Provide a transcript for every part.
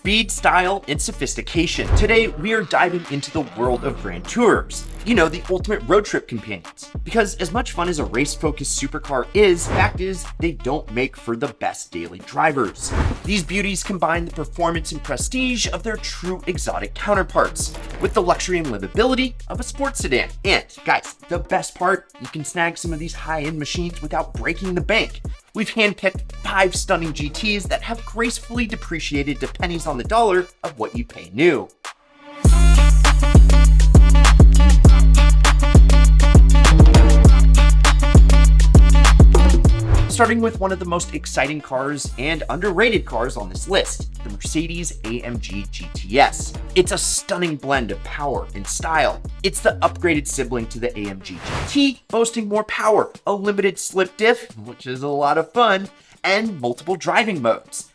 Speed, style, and sophistication. Today, we are diving into the world of Grand Tourers. You know, the ultimate road trip companions. Because as much fun as a race-focused supercar is, fact is, they don't make for the best daily drivers. These beauties combine the performance and prestige of their true exotic counterparts, with the luxury and livability of a sports sedan. And guys, the best part, you can snag some of these high-end machines without breaking the bank. We've handpicked 5 stunning GTs that have gracefully depreciated to pennies on the dollar of what you pay new. Starting with one of the most exciting cars and underrated cars on this list, the Mercedes AMG GTS. It's a stunning blend of power and style. It's the upgraded sibling to the AMG GT, boasting more power, a limited slip diff, which is a lot of fun, and multiple driving modes.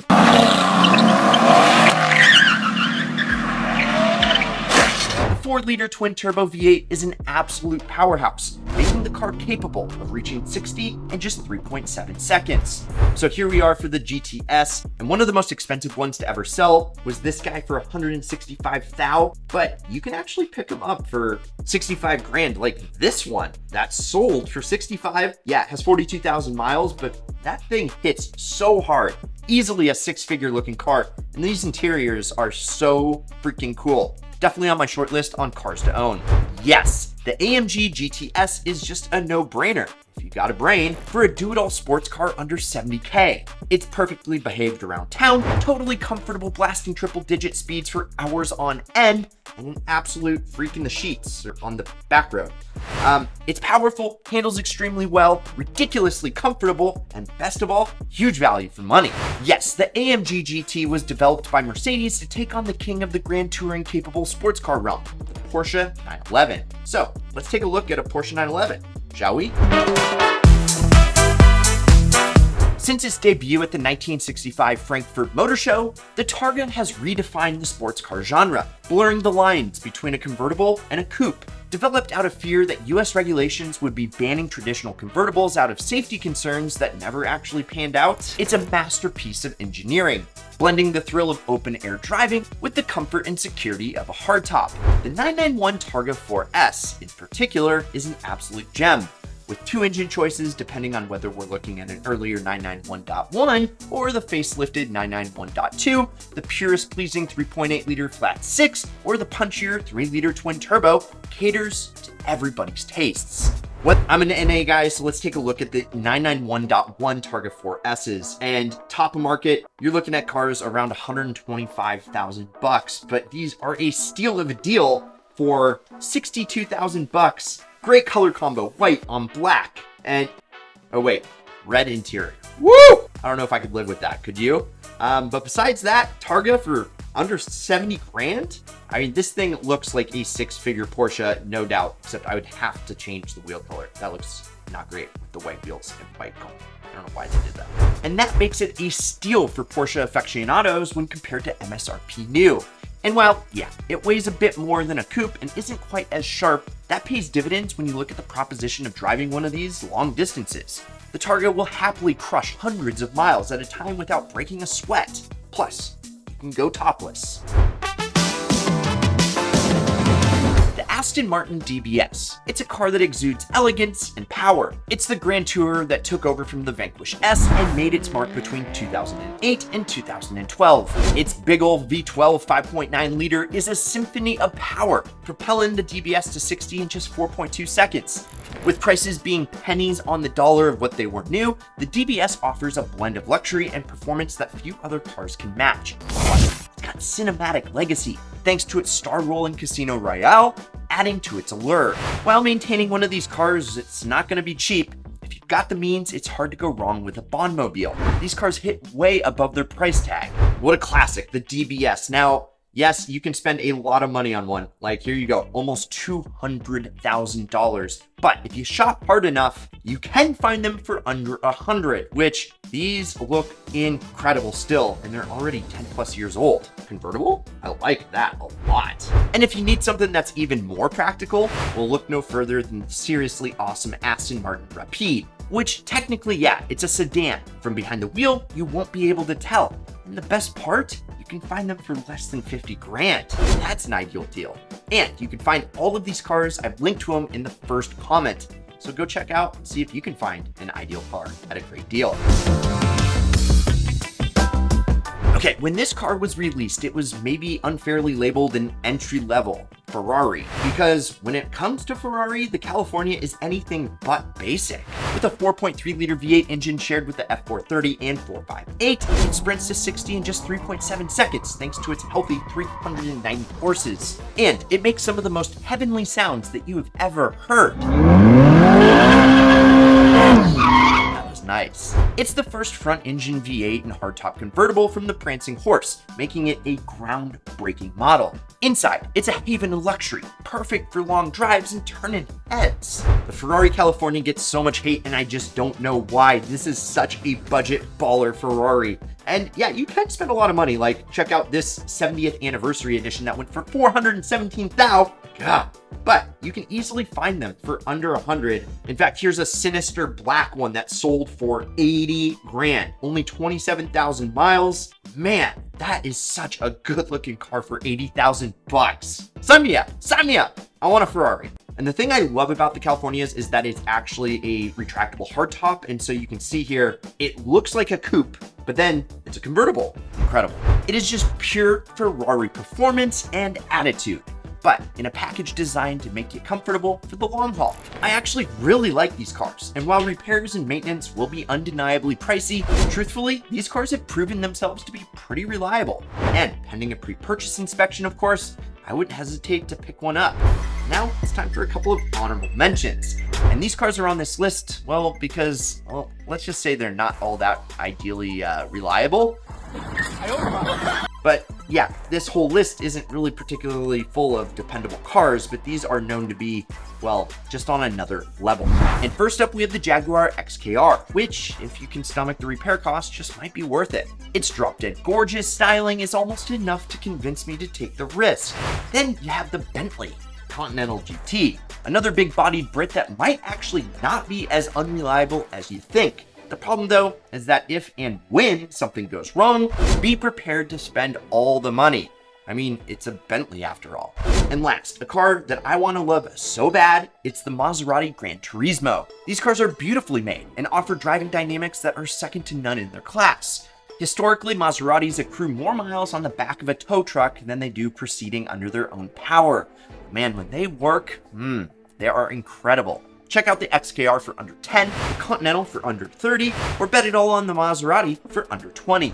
The 4-liter twin-turbo V8 is an absolute powerhouse, making the car capable of reaching 60 in just 3.7 seconds. So here we are for the GTS, and one of the most expensive ones to ever sell was this guy for 165,000, but you can actually pick him up for 65 grand, like this one that sold for 65. Yeah, it has 42,000 miles, but that thing hits so hard. Easily a 6-figure looking car, and these interiors are so freaking cool. Definitely on my short list on cars to own. Yes, the AMG GTS is just a no-brainer, if you got a brain, for a do-it-all sports car under 70K. It's perfectly behaved around town, totally comfortable blasting triple-digit speeds for hours on end, and an absolute freak in the sheets on the back road. It's powerful, handles extremely well, ridiculously comfortable, and best of all, huge value for money. Yes, the AMG GT was developed by Mercedes to take on the king of the grand touring capable sports car realm, the Porsche 911. So let's take a look at a Porsche 911, shall we? Since its debut at the 1965 Frankfurt Motor Show, the Targa has redefined the sports car genre, blurring the lines between a convertible and a coupe. Developed out of fear that US regulations would be banning traditional convertibles out of safety concerns that never actually panned out, it's a masterpiece of engineering, blending the thrill of open-air driving with the comfort and security of a hardtop. The 991 Targa 4S, in particular, is an absolute gem, with 2 engine choices depending on whether we're looking at an earlier 991.1 or the facelifted 991.2, the purest pleasing 3.8-liter flat 6, or the punchier 3-liter twin turbo, caters to everybody's tastes. I'm an NA guy, so let's take a look at the 991.1 Targa 4S's. And top of market, you're looking at cars around 125,000 bucks, but these are a steal of a deal for 62,000 bucks. Great color combo, white on black, and oh wait, red interior. Woo! I don't know if I could live with that, could you? But besides that, Targa for under 70 grand? I mean, this thing looks like a 6-figure Porsche, no doubt, except I would have to change the wheel color. That looks not great with the white wheels and white cone. I don't know why they did that. And that makes it a steal for Porsche aficionados when compared to MSRP new. And while, yeah, it weighs a bit more than a coupe and isn't quite as sharp, that pays dividends when you look at the proposition of driving one of these long distances. The Targa will happily crush hundreds of miles at a time without breaking a sweat. Plus, you can go topless. The Aston Martin DBS. It's a car that exudes elegance and power. It's the Grand Tourer that took over from the Vanquish S and made its mark between 2008 and 2012. Its big ol' V12 5.9 liter is a symphony of power, propelling the DBS to 60 in just 4.2 seconds. With prices being pennies on the dollar of what they were new, the DBS offers a blend of luxury and performance that few other cars can match. Plus, it's got cinematic legacy, thanks to its star-rolling Casino Royale, adding to its allure. While maintaining one of these cars, it's not going to be cheap. If you've got the means, it's hard to go wrong with a Bondmobile. These cars hit way above their price tag. What a classic, the DBS. Now, yes, you can spend a lot of money on one. Like, here you go, almost $200,000. But if you shop hard enough, you can find them for under $100, which these look incredible still, and they're already 10 plus years old. Convertible? I like that a lot. And if you need something that's even more practical, we'll look no further than the seriously awesome Aston Martin Rapide. which technically, yeah, it's a sedan. From behind the wheel, you won't be able to tell. And the best part, you can find them for less than 50 grand. That's an ideal deal. And you can find all of these cars, I've linked to them in the first comment. So go check out and see if you can find an ideal car at a great deal. Okay, when this car was released, it was maybe unfairly labeled an entry-level Ferrari, because when it comes to Ferrari, the California is anything but basic. With a 4.3-liter V8 engine shared with the F430 and 458, it sprints to 60 in just 3.7 seconds thanks to its healthy 390 horses. And it makes some of the most heavenly sounds that you have ever heard. Nice. It's the first front-engine V8 and hardtop convertible from the prancing horse, making it a groundbreaking model. Inside, it's a haven of luxury, perfect for long drives and turning heads. The Ferrari California gets so much hate, and I just don't know why. This is such a budget baller Ferrari. And yeah, you can spend a lot of money, like check out this 70th anniversary edition that went for $417,000. God. But you can easily find them for under 100. In fact, here's a sinister black one that sold for 80 grand, only 27,000 miles. Man, that is such a good looking car for 80,000 bucks. Sign me up. I want a Ferrari. And the thing I love about the Californias is that it's actually a retractable hardtop. And so you can see here, it looks like a coupe, but then it's a convertible. Incredible. It is just pure Ferrari performance and attitude, but in a package designed to make you comfortable for the long haul. I actually really like these cars, and while repairs and maintenance will be undeniably pricey, truthfully, these cars have proven themselves to be pretty reliable. And pending a pre-purchase inspection, of course, I wouldn't hesitate to pick one up. Now it's time for a couple of honorable mentions. And these cars are on this list, well, because, well, let's just say they're not all that ideally reliable. But yeah, this whole list isn't really particularly full of dependable cars, but these are known to be, well, just on another level. And first up, we have the Jaguar XKR, which, if you can stomach the repair cost, just might be worth it. Its drop-dead gorgeous styling is almost enough to convince me to take the risk. Then you have the Bentley Continental GT, another big-bodied Brit that might actually not be as unreliable as you think. The problem, though, is that if and when something goes wrong, be prepared to spend all the money. I mean, it's a Bentley after all. And last, a car that I want to love so bad, it's the Maserati Gran Turismo. These cars are beautifully made and offer driving dynamics that are second to none in their class. Historically, Maseratis accrue more miles on the back of a tow truck than they do proceeding under their own power. Man, when they work, they are incredible. Check out the XKR for under 10, the Continental for under 30, or bet it all on the Maserati for under 20.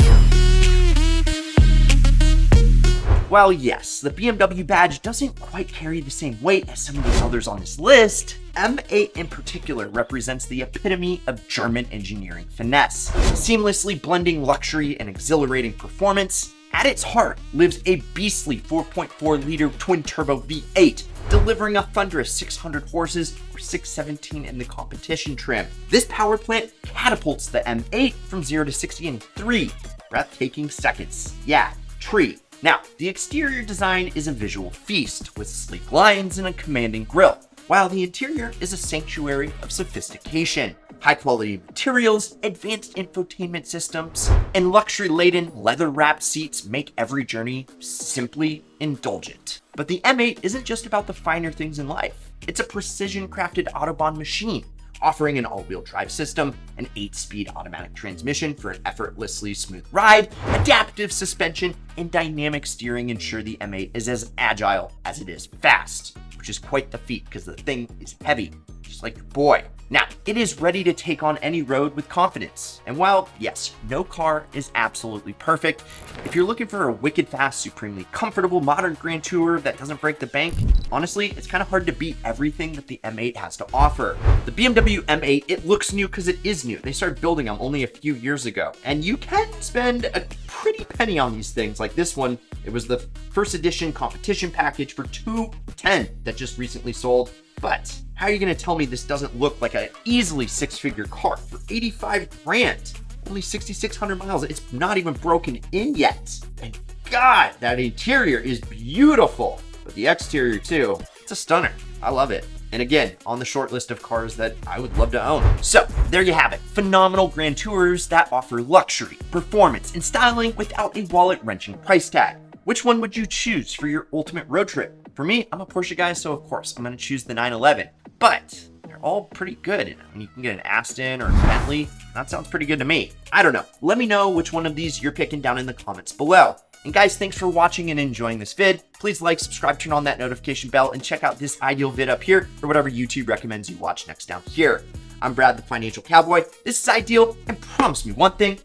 While yes, the BMW badge doesn't quite carry the same weight as some of the others on this list, M8 in particular represents the epitome of German engineering finesse. Seamlessly blending luxury and exhilarating performance, at its heart lives a beastly 4.4-liter twin-turbo V8, delivering a thunderous 600 horses or 617 in the competition trim. This power plant catapults the M8 from 0 to 60 in 3 breathtaking seconds. Yeah, tree. Now, the exterior design is a visual feast with sleek lines and a commanding grille, while the interior is a sanctuary of sophistication. High-quality materials, advanced infotainment systems, and luxury-laden, leather-wrapped seats make every journey simply indulgent. But the M8 isn't just about the finer things in life. It's a precision-crafted Autobahn machine, offering an all-wheel drive system, an 8-speed automatic transmission for an effortlessly smooth ride, adaptive suspension, and dynamic steering ensure the M8 is as agile as it is fast, which is quite the feat because the thing is heavy, just like your boy. Now, it is ready to take on any road with confidence. And while, yes, no car is absolutely perfect, if you're looking for a wicked fast, supremely comfortable modern Grand Tourer that doesn't break the bank, honestly, it's kind of hard to beat everything that the M8 has to offer. The BMW M8, it looks new because it is new. They started building them only a few years ago. And you can spend a pretty penny on these things. Like this one, it was the first edition competition package for $210 that just recently sold. But how are you going to tell me this doesn't look like an easily 6-figure car for 85 grand? Only 6,600 miles. It's not even broken in yet. And God, that interior is beautiful. But the exterior too, it's a stunner. I love it. And again, on the short list of cars that I would love to own. So there you have it. Phenomenal Grand Tourers that offer luxury, performance, and styling without a wallet-wrenching price tag. Which one would you choose for your ultimate road trip? For me, I'm a Porsche guy, so of course I'm going to choose the 911. But they're all pretty good. And you can get an Aston or a Bentley. That sounds pretty good to me. I don't know. Let me know which one of these you're picking down in the comments below. And guys, thanks for watching and enjoying this vid. Please like, subscribe, turn on that notification bell, and check out this ideal vid up here or whatever YouTube recommends you watch next down here. I'm Brad, the Financial Cowboy. This is Ideal, and promise me one thing: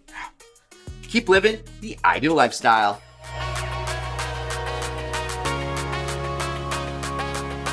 keep living the ideal lifestyle.